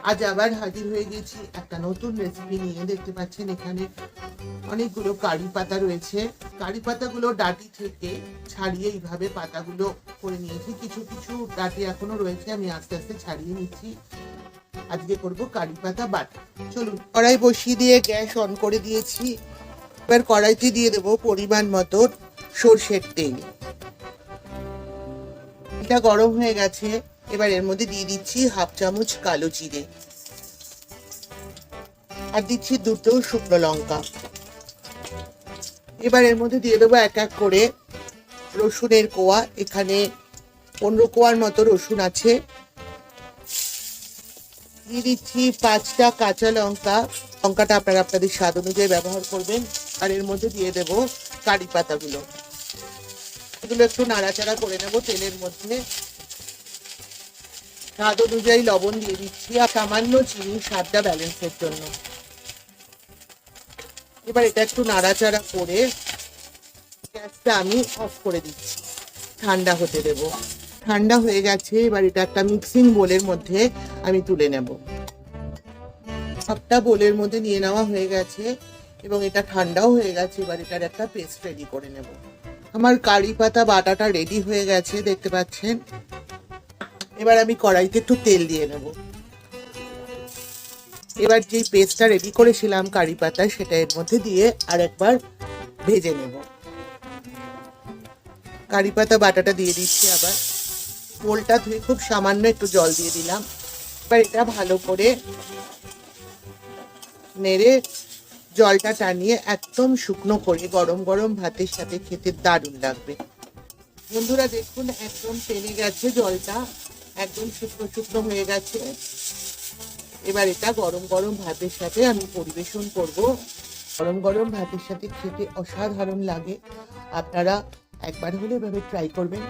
আজ আবার হাজির হয়ে গেছি একটা নতুন রেসিপি নিয়ে। দেখতে পাচ্ছেন এখানে অনেকগুলো কারি পাতা রয়েছে। কারি পাতাগুলো ডাঁটি থেকে ছাড়িয়ে এইভাবে পাতাগুলো করে নিয়েছি। কিছু কিছু ডাঁটি এখনো রয়েছে, আমি আস্তে আস্তে ছাড়িয়ে নিচ্ছি। আজকে করব কারি পাতা বাটা। চলুন, কড়াই বসিয়ে দিয়ে গ্যাস অন করে দিয়েছি। এবার কড়াইতে দিয়ে দেবো পরিমাণ মতো সর্ষের তেল। এটা গরম হয়ে গেছে। এবার এর মধ্যে দিয়ে দিচ্ছি হাফ চামচ কালো জিরে, আর দিচ্ছি দুটো শুকনো লঙ্কা। এবার এর মধ্যে দিয়ে দেবো এক এক করে রসুনের কোয়া। এখানে 15 কোয়ার মতো রসুন আছে। দিয়ে দিচ্ছি 5টা কাঁচা লঙ্কা। লঙ্কাটা আপনারা আপনাদের স্বাদ অনুযায়ী ব্যবহার করবেন। আর এর মধ্যে দিয়ে দেব কারি পাতাগুলো। এগুলো একটু নাড়াচাড়া করে নেব তেলের মধ্যে। স্বাদ অনুযায়ী লবণ দিয়ে দিচ্ছি, আর সামান্য চিনি স্বাদটা ব্যালেন্সের জন্য। এবার এটা একটু নাড়াচাড়া করে গ্যাসটা আমি অফ করে দিচ্ছি, ঠান্ডা হতে দেব। ঠান্ডা হয়ে গেছে। এবার এটা একটা মিক্সিং বোলের মধ্যে আমি তুলে নেব। সবটা বোলের মধ্যে নিয়ে নেওয়া হয়ে গেছে এবং এটা ঠান্ডাও হয়ে গেছে। এবার এটার একটা পেস্ট রেডি করে নেব। আমার কারি পাতা বাটাটা রেডি হয়ে গেছে, দেখতে পাচ্ছেন। এবার আমি কড়াইতে একটু তেল দিয়ে নেব। এবার যে পেস্টটা রেডি করেছিলাম কারি পাতা, সেটা এর মধ্যে দিয়ে আর একবার ভেজে নেব। কারি পাতা বাটাটা দিয়ে দিচ্ছি। আবার বোলটা ধুয়ে খুব সামান্য একটু জল দিয়ে দিলাম। এবার এটা ভালো করে নেড়ে জলটা টানিয়ে একদম শুকনো করে গরম গরম ভাতের সাথে খেতে দারুণ লাগবে। বন্ধুরা দেখুন, একদম টেনে গেছে জলটা, একদম শুকনো শুকনো হয়ে গেছে। এবার এটা গরম গরম ভাতের সাথে আমি পরিবেশন করব। গরম গরম ভাতের সাথে খেতে অসাধারণ লাগে। আপনারা একবার হলে এভাবে ট্রাই করবেন।